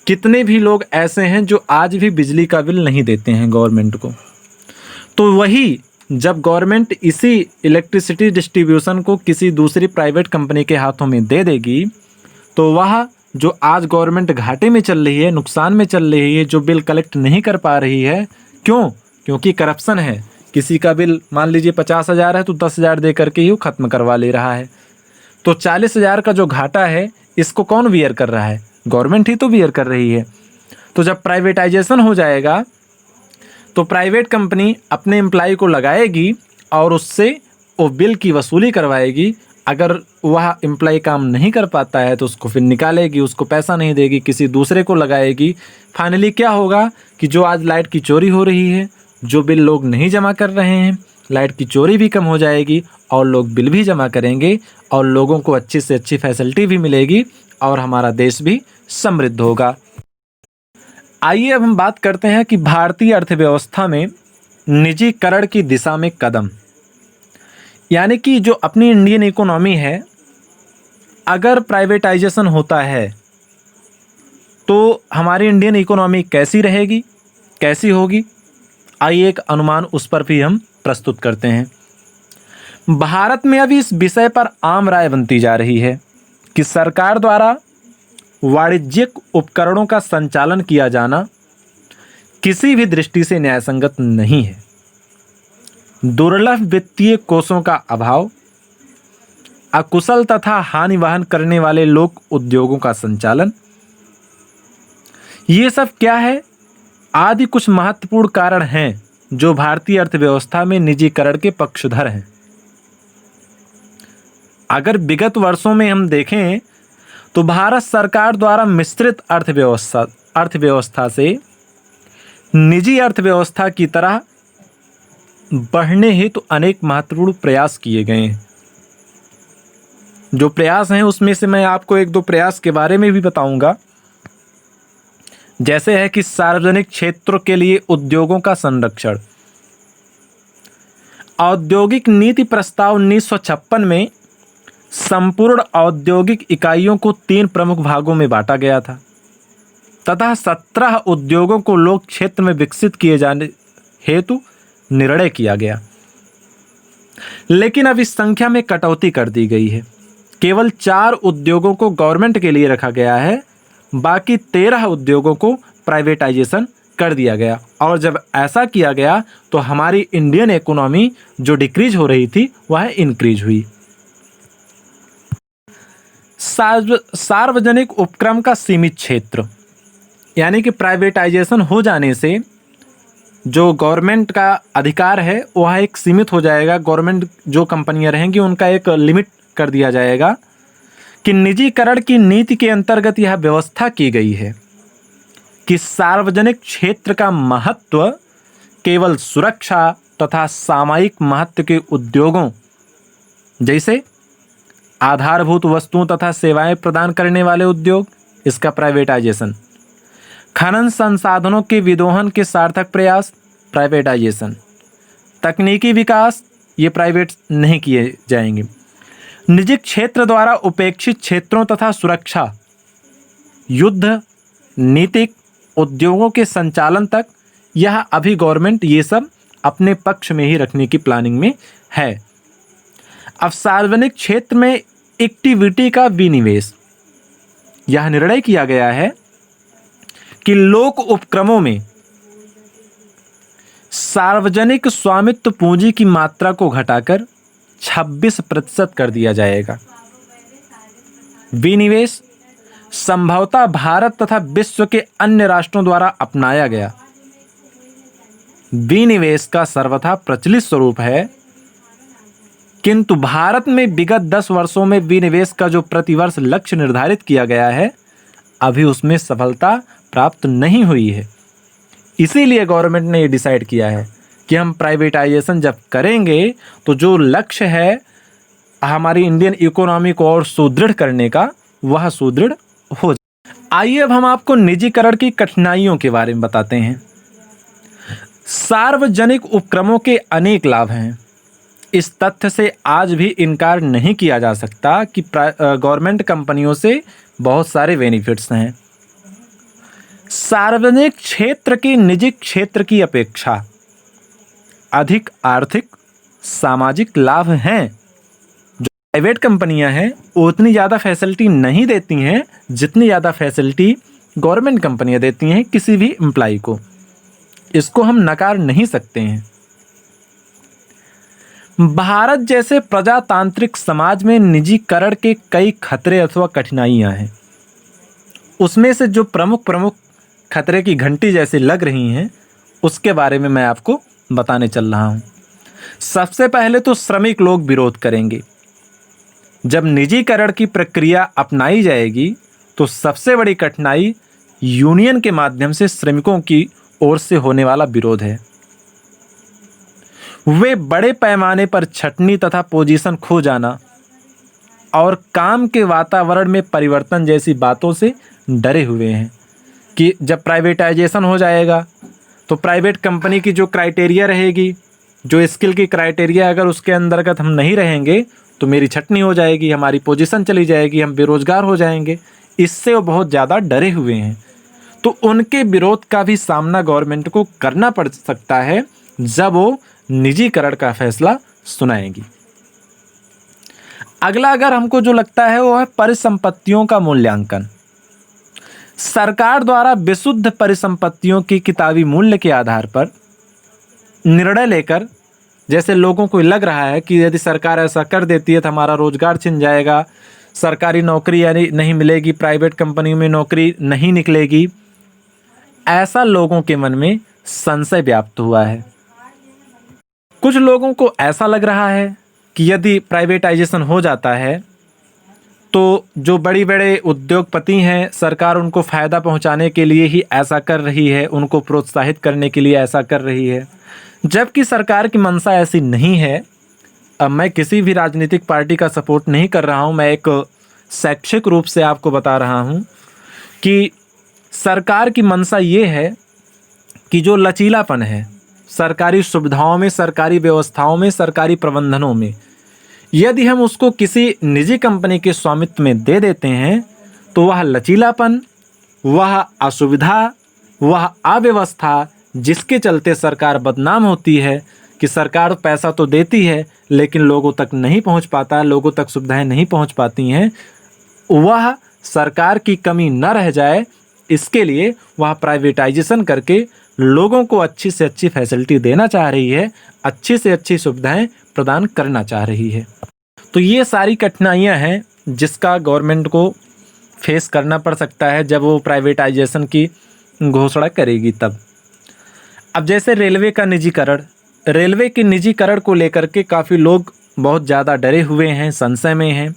कितने भी लोग ऐसे हैं जो आज भी बिजली का बिल नहीं देते हैं गवर्नमेंट को। तो वही जब गवर्नमेंट इसी इलेक्ट्रिसिटी डिस्ट्रीब्यूशन को किसी दूसरी प्राइवेट कंपनी के हाथों में दे देगी तो वह जो आज गवर्नमेंट घाटे में चल रही है, नुकसान में चल रही है, जो बिल कलेक्ट नहीं कर पा रही है, क्यों? क्योंकि करप्शन है। किसी का बिल मान लीजिए 50,000 है तो 10,000 दे करके ही वो ख़त्म करवा ले रहा है। तो 40,000 का जो घाटा है इसको कौन बियर कर रहा है? गवर्नमेंट ही तो बियर कर रही है। तो जब प्राइवेटाइजेशन हो जाएगा तो प्राइवेट कंपनी अपने एम्प्लॉय को लगाएगी और उससे वो बिल की वसूली करवाएगी। अगर वह एम्प्लॉय काम नहीं कर पाता है तो उसको फिर निकालेगी, उसको पैसा नहीं देगी, किसी दूसरे को लगाएगी। फाइनली क्या होगा कि जो आज लाइट की चोरी हो रही है, जो बिल लोग नहीं जमा कर रहे हैं, लाइट की चोरी भी कम हो जाएगी और लोग बिल भी जमा करेंगे और लोगों को अच्छी से अच्छी फैसिलिटी भी मिलेगी और हमारा देश भी समृद्ध होगा। आइए अब हम बात करते हैं कि भारतीय अर्थव्यवस्था में निजीकरण की दिशा में कदम, यानी कि जो अपनी इंडियन इकोनॉमी है, अगर प्राइवेटाइजेशन होता है तो हमारी इंडियन इकोनॉमी कैसी रहेगी, कैसी होगी। आइए एक अनुमान उस पर भी हम प्रस्तुत करते हैं। भारत में अभी इस विषय पर आम राय बनती जा रही है कि सरकार द्वारा वाणिज्यिक उपकरणों का संचालन किया जाना किसी भी दृष्टि से न्यायसंगत नहीं है। दुर्लभ वित्तीय कोषों का अभाव, अकुशल तथा हानि वहन करने वाले लोक उद्योगों का संचालन, ये सब क्या है? आदि कुछ महत्वपूर्ण कारण हैं जो भारतीय अर्थव्यवस्था में निजीकरण के पक्षधर हैं। अगर विगत वर्षों में हम देखें तो भारत सरकार द्वारा मिश्रित अर्थव्यवस्था से निजी अर्थव्यवस्था की तरह बढ़ने हेतु अनेक महत्वपूर्ण प्रयास किए गए हैं। जो प्रयास हैं उसमें से मैं आपको एक दो प्रयास के बारे में भी बताऊंगा। जैसे है कि सार्वजनिक क्षेत्र के लिए उद्योगों का संरक्षण। औद्योगिक नीति प्रस्ताव 1956 में संपूर्ण औद्योगिक इकाइयों को 3 प्रमुख भागों में बांटा गया था तथा 17 उद्योगों को लोक क्षेत्र में विकसित किए जाने हेतु निर्णय किया गया। लेकिन अब इस संख्या में कटौती कर दी गई है। केवल 4 उद्योगों को गवर्नमेंट के लिए रखा गया है, बाकी 13 उद्योगों को प्राइवेटाइजेशन कर दिया गया। और जब ऐसा किया गया तो हमारी इंडियन इकोनॉमी जो डिक्रीज हो रही थी वह इंक्रीज हुई। सार्वजनिक उपक्रम का सीमित क्षेत्र, यानी कि प्राइवेटाइजेशन हो जाने से जो गवर्नमेंट का अधिकार है वह एक सीमित हो जाएगा। गवर्नमेंट जो कंपनियां रहेंगी उनका एक लिमिट कर दिया जाएगा कि निजीकरण की नीति के अंतर्गत यह व्यवस्था की गई है कि सार्वजनिक क्षेत्र का महत्व केवल सुरक्षा तथा सामयिक महत्व के उद्योगों जैसे आधारभूत वस्तुओं तथा सेवाएं प्रदान करने वाले उद्योग, इसका प्राइवेटाइजेशन, खनन संसाधनों के विदोहन के सार्थक प्रयास, प्राइवेटाइजेशन, तकनीकी विकास ये प्राइवेट नहीं किए जाएंगे। निजी क्षेत्र द्वारा उपेक्षित क्षेत्रों तथा सुरक्षा, युद्ध, नीतिक, उद्योगों के संचालन तक यह अभी गवर्नमेंट ये सब अपने पक्ष में ही रखने की प्लानिंग में है। अब सार्वजनिक क्षेत्र में इक्विटी का विनिवेश, यह निर्णय किया गया है कि लोक उपक्रमों में सार्वजनिक स्वामित्व पूंजी की मात्रा को घटाकर 26% कर दिया जाएगा। विनिवेश संभवतः भारत तथा विश्व के अन्य राष्ट्रों द्वारा अपनाया गया विनिवेश का सर्वथा प्रचलित स्वरूप है, किंतु भारत में विगत 10 वर्षों में विनिवेश का जो प्रतिवर्ष लक्ष्य निर्धारित किया गया है, अभी उसमें सफलता प्राप्त नहीं हुई है। इसीलिए गवर्नमेंट ने ये डिसाइड किया है कि हम प्राइवेटाइजेशन जब करेंगे तो जो लक्ष्य है हमारी इंडियन इकोनॉमी को और सुदृढ़ करने का, वह सुदृढ़ हो जाए। आइए अब हम आपको निजीकरण की कठिनाइयों के बारे में बताते हैं। सार्वजनिक उपक्रमों के अनेक लाभ हैं। इस तथ्य से आज भी इनकार नहीं किया जा सकता कि गवर्नमेंट कंपनियों से बहुत सारे बेनिफिट्स हैं। सार्वजनिक क्षेत्र की निजी क्षेत्र की अपेक्षा अधिक आर्थिक सामाजिक लाभ हैं। जो प्राइवेट कंपनियां हैं वो उतनी ज़्यादा फैसिलिटी नहीं देती हैं जितनी ज़्यादा फैसिलिटी गवर्नमेंट कंपनियां देती हैं किसी भी एम्प्लॉय को। इसको हम नकार नहीं सकते हैं। भारत जैसे प्रजातांत्रिक समाज में निजीकरण के कई खतरे अथवा कठिनाइयां हैं। उसमें से जो प्रमुख खतरे की घंटी जैसे लग रही हैं उसके बारे में मैं आपको बताने चल रहा हूं। सबसे पहले तो श्रमिक लोग विरोध करेंगे। जब निजीकरण की प्रक्रिया अपनाई जाएगी तो सबसे बड़ी कठिनाई यूनियन के माध्यम से श्रमिकों की ओर से होने वाला विरोध है। वे बड़े पैमाने पर छटनी तथा पोजीशन खो जाना और काम के वातावरण में परिवर्तन जैसी बातों से डरे हुए हैं कि जब प्राइवेटाइजेशन हो जाएगा तो प्राइवेट कंपनी की जो क्राइटेरिया रहेगी, जो स्किल की क्राइटेरिया, अगर उसके अंतर्गत हम नहीं रहेंगे तो मेरी छटनी हो जाएगी, हमारी पोजीशन चली जाएगी, हम बेरोजगार हो जाएंगे। इससे वो बहुत ज़्यादा डरे हुए हैं। तो उनके विरोध का भी सामना गवर्नमेंट को करना पड़ सकता है जब वो निजीकरण का फैसला सुनाएगी। अगला अगर हमको जो लगता है वो है परिसंपत्तियों का मूल्यांकन। सरकार द्वारा विशुद्ध परिसंपत्तियों की किताबी मूल्य के आधार पर निर्णय लेकर, जैसे लोगों को लग रहा है कि यदि सरकार ऐसा कर देती है तो हमारा रोजगार छिन जाएगा, सरकारी नौकरी यानी नहीं मिलेगी, प्राइवेट कंपनियों में नौकरी नहीं निकलेगी, ऐसा लोगों के मन में संशय व्याप्त हुआ है। कुछ लोगों को ऐसा लग रहा है कि यदि प्राइवेटाइजेशन हो जाता है तो जो बड़ी बड़े उद्योगपति हैं, सरकार उनको फ़ायदा पहुंचाने के लिए ही ऐसा कर रही है, उनको प्रोत्साहित करने के लिए ऐसा कर रही है, जबकि सरकार की मंशा ऐसी नहीं है। अब मैं किसी भी राजनीतिक पार्टी का सपोर्ट नहीं कर रहा हूं, मैं एक शैक्षिक रूप से आपको बता रहा हूं कि सरकार की मंशा ये है कि जो लचीलापन है सरकारी सुविधाओं में, सरकारी व्यवस्थाओं में, सरकारी प्रबंधनों में, यदि हम उसको किसी निजी कंपनी के स्वामित्व में दे देते हैं तो वह लचीलापन, वह असुविधा, वह अव्यवस्था जिसके चलते सरकार बदनाम होती है कि सरकार पैसा तो देती है लेकिन लोगों तक नहीं पहुंच पाता, लोगों तक सुविधाएं नहीं पहुंच पाती हैं, वह सरकार की कमी न रह जाए इसके लिए वह प्राइवेटाइजेशन करके लोगों को अच्छी से अच्छी फैसिलिटी देना चाह रही है, अच्छी से अच्छी सुविधाएं प्रदान करना चाह रही है। तो ये सारी कठिनाइयां हैं जिसका गवर्नमेंट को फेस करना पड़ सकता है जब वो प्राइवेटाइजेशन की घोषणा करेगी तब। अब जैसे रेलवे का निजीकरण, रेलवे के निजीकरण को लेकर के काफ़ी लोग बहुत ज़्यादा डरे हुए हैं, संशय में हैं।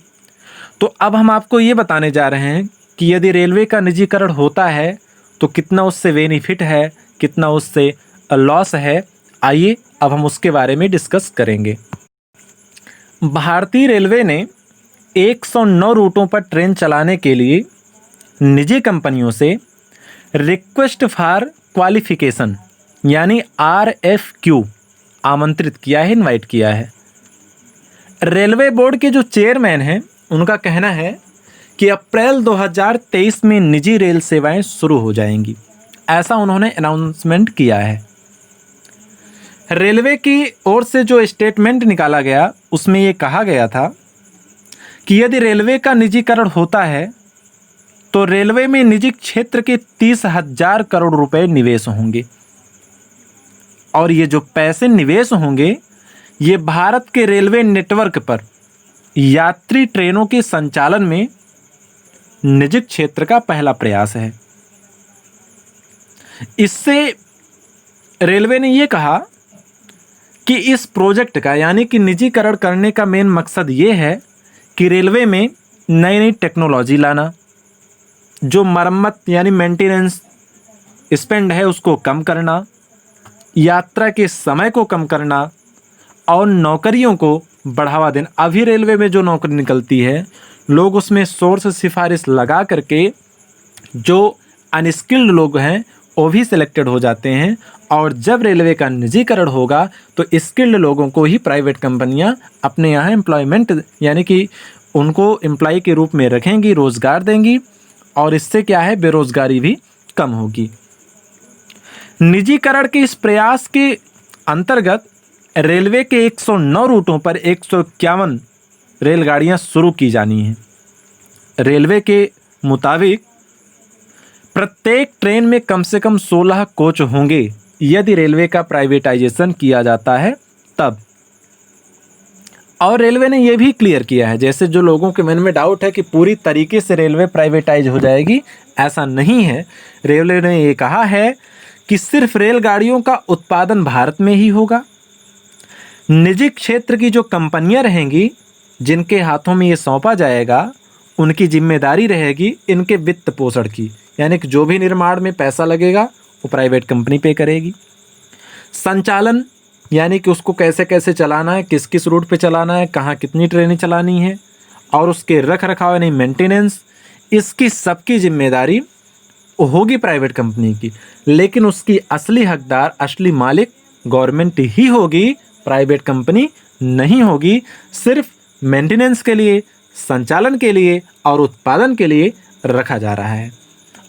तो अब हम आपको ये बताने जा रहे हैं कि यदि रेलवे का निजीकरण होता है तो कितना उससे बेनिफिट है, कितना उससे लॉस है। आइए अब हम उसके बारे में डिस्कस करेंगे। भारतीय रेलवे ने 109 रूटों पर ट्रेन चलाने के लिए निजी कंपनियों से रिक्वेस्ट फॉर क्वालिफिकेशन यानी RFQ आमंत्रित किया है, इनवाइट किया है। रेलवे बोर्ड के जो चेयरमैन हैं उनका कहना है कि अप्रैल 2023 में निजी रेल सेवाएं शुरू हो जाएंगी, ऐसा उन्होंने अनाउंसमेंट किया है। रेलवे की ओर से जो स्टेटमेंट निकाला गया उसमें ये कहा गया था कि यदि रेलवे का निजीकरण होता है तो रेलवे में निजी क्षेत्र के 30,000 करोड़ रुपए निवेश होंगे, और ये जो पैसे निवेश होंगे ये भारत के रेलवे नेटवर्क पर यात्री ट्रेनों के संचालन में निजी क्षेत्र का पहला प्रयास है। इससे रेलवे ने यह कहा कि इस प्रोजेक्ट का यानी कि निजीकरण करने का मेन मकसद ये है कि रेलवे में नई नई टेक्नोलॉजी लाना, जो मरम्मत यानी मेंटेनेंस स्पेंड है उसको कम करना, यात्रा के समय को कम करना और नौकरियों को बढ़ावा देना। अभी रेलवे में जो नौकरी निकलती है लोग उसमें सोर्स सिफारिश लगा करके जो अनस्किल्ड लोग हैं वो भी सिलेक्टेड हो जाते हैं, और जब रेलवे का निजीकरण होगा तो स्किल्ड लोगों को ही प्राइवेट कंपनियां अपने यहाँ एम्प्लॉयमेंट यानी कि उनको एम्प्लॉय के रूप में रखेंगी, रोज़गार देंगी, और इससे क्या है बेरोज़गारी भी कम होगी। निजीकरण के इस प्रयास के अंतर्गत रेलवे के 109 रूटों पर 151 रेलगाड़ियां शुरू की जानी हैं। रेलवे के मुताबिक प्रत्येक ट्रेन में कम से कम 16 कोच होंगे यदि रेलवे का प्राइवेटाइजेशन किया जाता है तब। और रेलवे ने यह भी क्लियर किया है, जैसे जो लोगों के मन में डाउट है कि पूरी तरीके से रेलवे प्राइवेटाइज हो जाएगी, ऐसा नहीं है। रेलवे ने ये कहा है कि सिर्फ रेलगाड़ियों का उत्पादन भारत में ही होगा। निजी क्षेत्र की जो कंपनियां रहेंगी जिनके हाथों में ये सौंपा जाएगा उनकी जिम्मेदारी रहेगी इनके वित्त पोषण की, यानी कि जो भी निर्माण में पैसा लगेगा वो प्राइवेट कंपनी पे करेगी। संचालन यानी कि उसको कैसे कैसे चलाना है, किस किस रूट पे चलाना है, कहाँ कितनी ट्रेनें चलानी है, और उसके रख रखाव यानी मेंटेनेंस, इसकी सबकी जिम्मेदारी होगी प्राइवेट कंपनी की। लेकिन उसकी असली हकदार, असली मालिक गवर्नमेंट ही होगी, प्राइवेट कंपनी नहीं होगी। सिर्फ मेंटेनेंस के लिए, संचालन के लिए और उत्पादन के लिए रखा जा रहा है।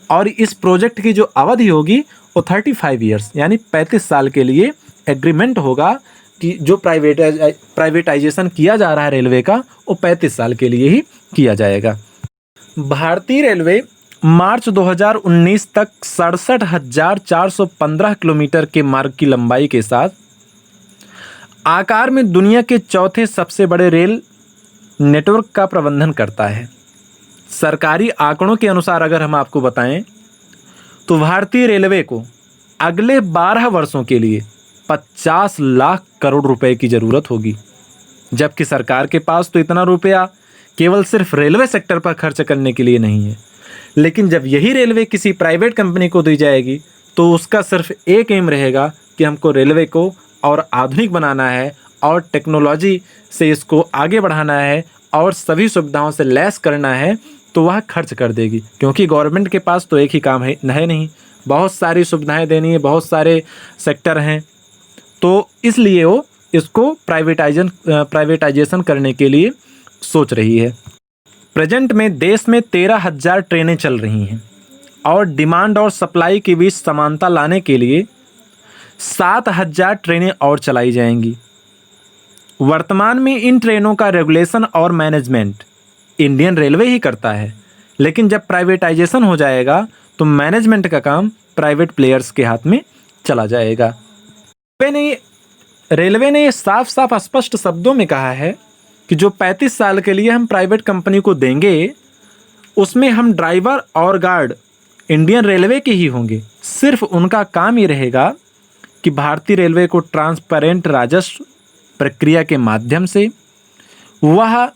और इस प्रोजेक्ट की जो अवधि होगी वो 35 ईयर्स यानी 35 साल के लिए एग्रीमेंट होगा कि जो प्राइवेटाइजेशन किया जा रहा है रेलवे का वो 35 साल के लिए ही किया जाएगा। भारतीय रेलवे मार्च 2019 तक 67,415 किलोमीटर के मार्ग की लंबाई के साथ आकार में दुनिया के चौथे सबसे बड़े रेल नेटवर्क का प्रबंधन करता है। सरकारी आंकड़ों के अनुसार अगर हम आपको बताएं तो भारतीय रेलवे को अगले 12 वर्षों के लिए 50 लाख करोड़ रुपए की ज़रूरत होगी, जबकि सरकार के पास तो इतना रुपया केवल सिर्फ रेलवे सेक्टर पर खर्च करने के लिए नहीं है। लेकिन जब यही रेलवे किसी प्राइवेट कंपनी को दी जाएगी तो उसका सिर्फ एक एम रहेगा कि हमको रेलवे को और आधुनिक बनाना है और टेक्नोलॉजी से इसको आगे बढ़ाना है और सभी सुविधाओं से लैस करना है, तो वह खर्च कर देगी। क्योंकि गवर्नमेंट के पास तो एक ही काम है नहीं, बहुत सारी सुविधाएं देनी है, बहुत सारे सेक्टर हैं, तो इसलिए वो इसको प्राइवेटाइजेशन करने के लिए सोच रही है। प्रेजेंट में देश में 13,000 ट्रेनें चल रही हैं और डिमांड और सप्लाई के बीच समानता लाने के लिए 7,000 ट्रेनें और चलाई जाएंगी। वर्तमान में इन ट्रेनों का रेगुलेशन और मैनेजमेंट इंडियन रेलवे ही करता है, लेकिन जब प्राइवेटाइजेशन हो जाएगा तो मैनेजमेंट का काम प्राइवेट प्लेयर्स के हाथ में चला जाएगा। रेलवे ने ये साफ साफ स्पष्ट शब्दों में कहा है कि जो 35 साल के लिए हम प्राइवेट कंपनी को देंगे उसमें हम ड्राइवर और गार्ड इंडियन रेलवे के ही होंगे। सिर्फ उनका काम ये रहेगा कि भारतीय रेलवे को ट्रांसपेरेंट राजस्व प्रक्रिया के माध्यम से वह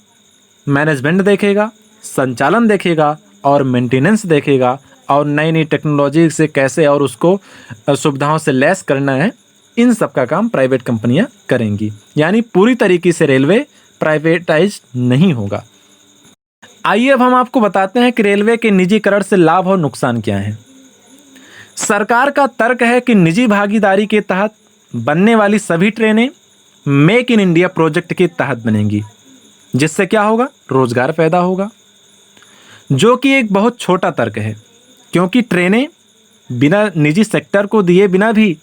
मैनेजमेंट देखेगा, संचालन देखेगा और मेंटेनेंस देखेगा, और नई नई टेक्नोलॉजी से कैसे और उसको सुविधाओं से लैस करना है, इन सब का काम प्राइवेट कंपनियां करेंगी। यानी पूरी तरीके से रेलवे प्राइवेटाइज नहीं होगा। आइए अब हम आपको बताते हैं कि रेलवे के निजीकरण से लाभ और नुकसान क्या हैं। सरकार का तर्क है कि निजी भागीदारी के तहत बनने वाली सभी ट्रेनें मेक इन इंडिया प्रोजेक्ट के तहत बनेंगी, जिससे क्या होगा, रोजगार पैदा होगा, जो कि एक बहुत छोटा तर्क है, क्योंकि ट्रेनें बिना निजी सेक्टर को दिए बिना भी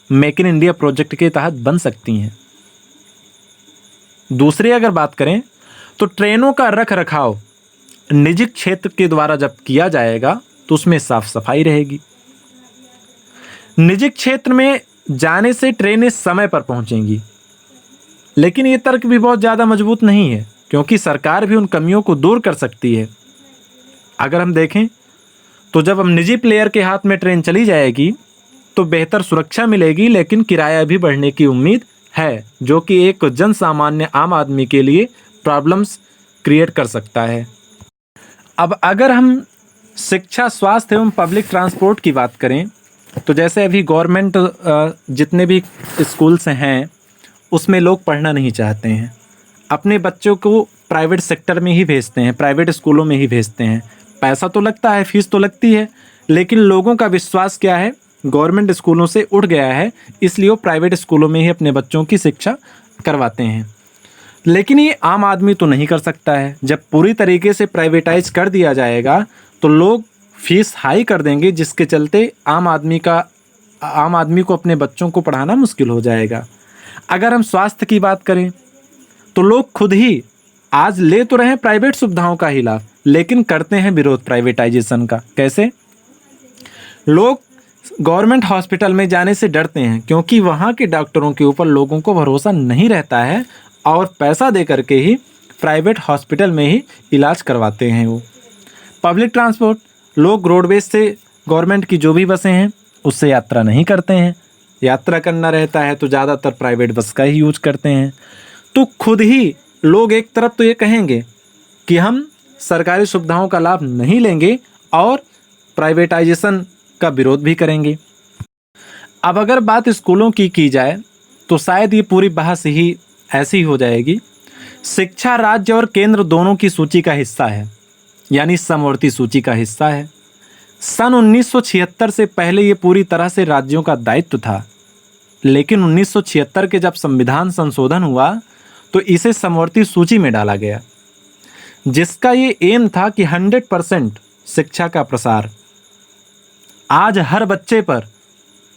मेक इन इंडिया प्रोजेक्ट के तहत बन सकती हैं। दूसरी अगर बात करें तो ट्रेनों का रख रखाव निजी क्षेत्र के द्वारा जब किया जाएगा तो उसमें साफ सफाई रहेगी। निजी क्षेत्र में जाने से ट्रेनें समय पर पहुंचेंगी, लेकिन ये तर्क भी बहुत ज़्यादा मजबूत नहीं है, क्योंकि सरकार भी उन कमियों को दूर कर सकती है। अगर हम देखें तो जब हम निजी प्लेयर के हाथ में ट्रेन चली जाएगी तो बेहतर सुरक्षा मिलेगी, लेकिन किराया भी बढ़ने की उम्मीद है, जो कि एक जन सामान्य आम आदमी के लिए प्रॉब्लम्स क्रिएट कर सकता है। अब अगर हम शिक्षा, स्वास्थ्य एवं पब्लिक ट्रांसपोर्ट की बात करें तो जैसे अभी गवर्नमेंट जितने भी स्कूल्स हैं उसमें लोग पढ़ना नहीं चाहते हैं, अपने बच्चों को प्राइवेट सेक्टर में ही भेजते हैं, प्राइवेट स्कूलों में ही भेजते हैं। पैसा तो लगता है, फीस तो लगती है, लेकिन लोगों का विश्वास क्या है, गवर्नमेंट स्कूलों से उठ गया है, इसलिए वो प्राइवेट स्कूलों में ही अपने बच्चों की शिक्षा करवाते हैं। लेकिन ये आम आदमी तो नहीं कर सकता है। जब पूरी तरीके से प्राइवेटाइज कर दिया जाएगा तो लोग फीस हाई कर देंगे, जिसके चलते आम आदमी को अपने बच्चों को पढ़ाना मुश्किल हो जाएगा। अगर हम स्वास्थ्य की बात करें तो लोग खुद ही आज ले तो रहे हैं प्राइवेट सुविधाओं का ही लाभ, लेकिन करते हैं विरोध प्राइवेटाइजेशन का। कैसे? लोग गवर्नमेंट हॉस्पिटल में जाने से डरते हैं, क्योंकि वहाँ के डॉक्टरों के ऊपर लोगों को भरोसा नहीं रहता है और पैसा दे करके ही प्राइवेट हॉस्पिटल में ही इलाज करवाते हैं वो। पब्लिक ट्रांसपोर्ट, लोग रोडवेज से गवर्नमेंट की जो भी बसें हैं उससे यात्रा नहीं करते हैं, यात्रा करना रहता है तो ज़्यादातर प्राइवेट बस का ही यूज करते हैं। तो खुद ही लोग एक तरफ तो ये कहेंगे कि हम सरकारी सुविधाओं का लाभ नहीं लेंगे और प्राइवेटाइजेशन का विरोध भी करेंगे। अब अगर बात स्कूलों की जाए तो शायद ये पूरी बहस ही ऐसी हो जाएगी। शिक्षा राज्य और केंद्र दोनों की सूची का हिस्सा है, यानी समवर्ती सूची का हिस्सा है। सन 1976 से पहले ये पूरी तरह से राज्यों का दायित्व था, लेकिन 1976 के जब संविधान संशोधन हुआ तो इसे समवर्ती सूची में डाला गया, जिसका ये एम था कि 100% शिक्षा का प्रसार। आज हर बच्चे पर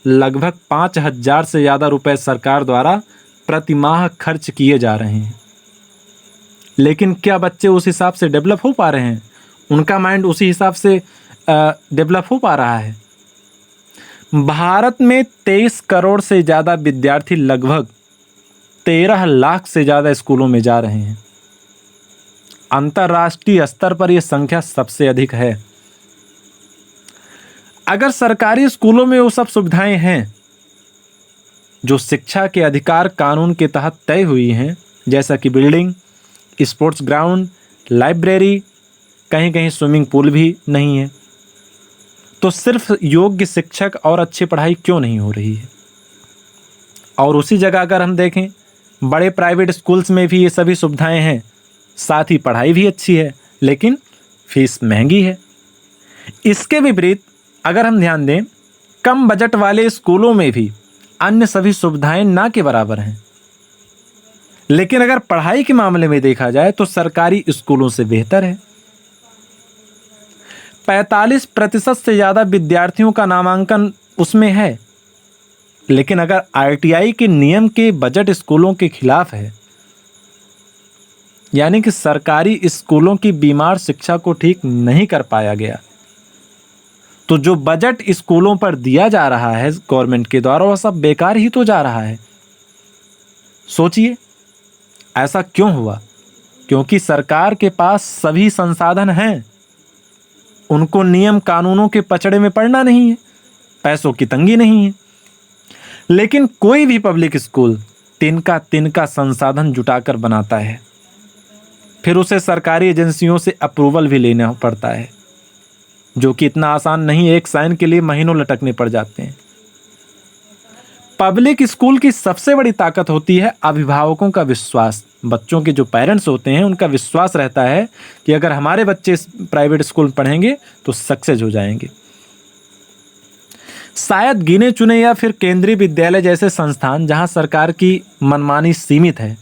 लगभग 5,000 से ज़्यादा रुपए सरकार द्वारा प्रति माह खर्च किए जा रहे हैं, लेकिन क्या बच्चे उस हिसाब से डेवलप हो पा रहे हैं? उनका माइंड उसी हिसाब से डेवलप हो पा रहा है? भारत में 23 करोड़ से ज़्यादा विद्यार्थी लगभग 13 लाख से ज़्यादा स्कूलों में जा रहे हैं। अंतर्राष्ट्रीय स्तर पर यह संख्या सबसे अधिक है। अगर सरकारी स्कूलों में वो सब सुविधाएं हैं जो शिक्षा के अधिकार कानून के तहत तय हुई हैं, जैसा कि बिल्डिंग, स्पोर्ट्स ग्राउंड, लाइब्रेरी, कहीं कहीं स्विमिंग पूल भी नहीं है, तो सिर्फ योग्य शिक्षक और अच्छी पढ़ाई क्यों नहीं हो रही है? और उसी जगह अगर हम देखें बड़े प्राइवेट स्कूल्स में भी ये सभी सुविधाएं हैं, साथ ही पढ़ाई भी अच्छी है, लेकिन फीस महंगी है। इसके विपरीत अगर हम ध्यान दें, कम बजट वाले स्कूलों में भी अन्य सभी सुविधाएं ना के बराबर हैं, लेकिन अगर पढ़ाई के मामले में देखा जाए तो सरकारी स्कूलों से बेहतर है। 45% से ज़्यादा विद्यार्थियों का नामांकन उसमें है, लेकिन अगर आरटीआई के नियम के बजट स्कूलों के खिलाफ है, यानी कि सरकारी स्कूलों की बीमार शिक्षा को ठीक नहीं कर पाया गया, तो जो बजट स्कूलों पर दिया जा रहा है गवर्नमेंट के द्वारा, वह सब बेकार ही तो जा रहा है। सोचिए ऐसा क्यों हुआ? क्योंकि सरकार के पास सभी संसाधन हैं, उनको नियम कानूनों के पचड़े में पड़ना नहीं है, पैसों की तंगी नहीं है। लेकिन कोई भी पब्लिक स्कूल तिनका संसाधन जुटाकर बनाता है, फिर उसे सरकारी एजेंसियों से अप्रूवल भी लेना पड़ता है, जो कि इतना आसान नहीं है। एक साइन के लिए महीनों लटकने पड़ जाते हैं। पब्लिक स्कूल की सबसे बड़ी ताकत होती है अभिभावकों का विश्वास। बच्चों के जो पेरेंट्स होते हैं उनका विश्वास रहता है कि अगर हमारे बच्चे प्राइवेट स्कूल में पढ़ेंगे तो सक्सेस हो जाएंगे। शायद गिने चुने या फिर केंद्रीय विद्यालय जैसे संस्थान जहां सरकार की मनमानी सीमित है,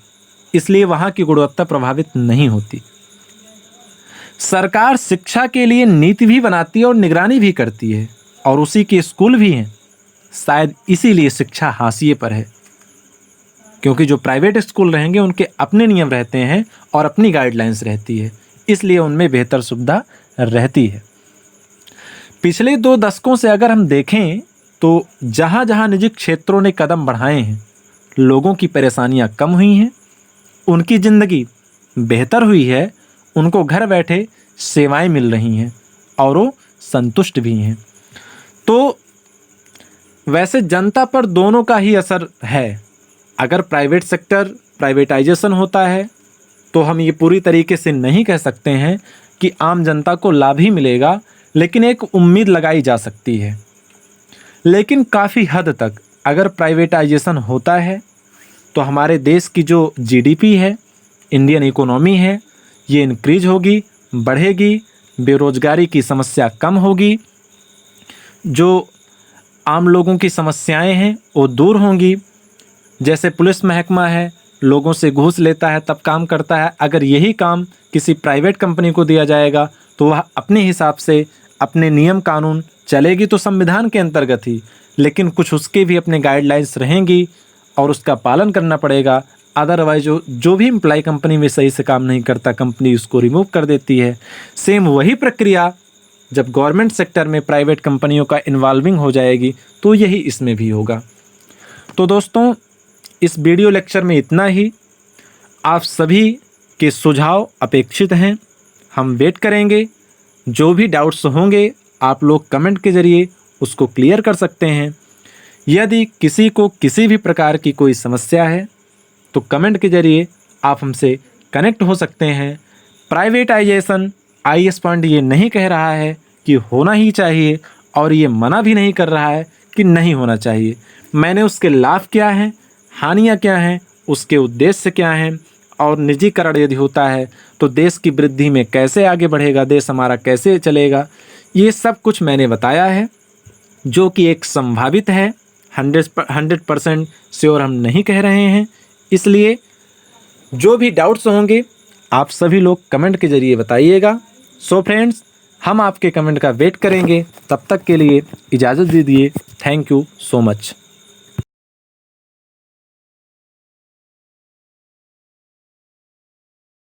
इसलिए वहां की गुणवत्ता प्रभावित नहीं होती। सरकार शिक्षा के लिए नीति भी बनाती है और निगरानी भी करती है, और उसी के स्कूल भी हैं। शायद इसीलिए शिक्षा हाशिए पर है, क्योंकि जो प्राइवेट स्कूल रहेंगे उनके अपने नियम रहते हैं और अपनी गाइडलाइंस रहती है, इसलिए उनमें बेहतर सुविधा रहती है। पिछले 2 दशकों से अगर हम देखें तो जहाँ जहाँ निजी क्षेत्रों ने कदम बढ़ाए हैं, लोगों की परेशानियाँ कम हुई हैं, उनकी ज़िंदगी बेहतर हुई है, उनको घर बैठे सेवाएं मिल रही हैं और वो संतुष्ट भी हैं। तो वैसे जनता पर दोनों का ही असर है। अगर प्राइवेट सेक्टर प्राइवेटाइजेशन होता है तो हम ये पूरी तरीके से नहीं कह सकते हैं कि आम जनता को लाभ ही मिलेगा, लेकिन एक उम्मीद लगाई जा सकती है। लेकिन काफ़ी हद तक अगर प्राइवेटाइजेशन होता है तो हमारे देश की जो जीडीपी है, इंडियन इकोनॉमी है, ये इंक्रीज होगी, बढ़ेगी, बेरोजगारी की समस्या कम होगी, जो आम लोगों की समस्याएं हैं वो दूर होंगी। जैसे पुलिस महकमा है, लोगों से घूस लेता है तब काम करता है, अगर यही काम किसी प्राइवेट कंपनी को दिया जाएगा तो वह अपने हिसाब से अपने नियम कानून चलेगी तो संविधान के अंतर्गत ही, लेकिन कुछ उसके भी अपने गाइडलाइंस रहेंगी और उसका पालन करना पड़ेगा। अदरवाइज जो भी एम्प्लॉय कंपनी में सही से काम नहीं करता, कंपनी उसको रिमूव कर देती है। सेम वही प्रक्रिया जब गवर्नमेंट सेक्टर में प्राइवेट कंपनियों का इन्वॉल्विंग हो जाएगी तो यही इसमें भी होगा। तो दोस्तों, इस वीडियो लेक्चर में इतना ही। आप सभी के सुझाव अपेक्षित हैं, हम वेट करेंगे। जो भी डाउट्स होंगे आप लोग कमेंट के ज़रिए उसको क्लियर कर सकते हैं। यदि किसी को किसी भी प्रकार की कोई समस्या है तो कमेंट के ज़रिए आप हमसे कनेक्ट हो सकते हैं। प्राइवेटाइजेशन आईएएस पॉइंट ये नहीं कह रहा है कि होना ही चाहिए, और ये मना भी नहीं कर रहा है कि नहीं होना चाहिए। मैंने उसके लाभ क्या हैं, हानियाँ क्या हैं, उसके उद्देश्य क्या हैं, और निजीकरण यदि होता है तो देश की वृद्धि में कैसे आगे बढ़ेगा, देश हमारा कैसे चलेगा, ये सब कुछ मैंने बताया है, जो कि एक संभावित है। 100% श्योर हम नहीं कह रहे हैं। इसलिए जो भी डाउट्स होंगे आप सभी लोग कमेंट के ज़रिए बताइएगा। सो फ्रेंड्स, हम आपके कमेंट का वेट करेंगे। तब तक के लिए इजाज़त दीजिए। Thank you so much.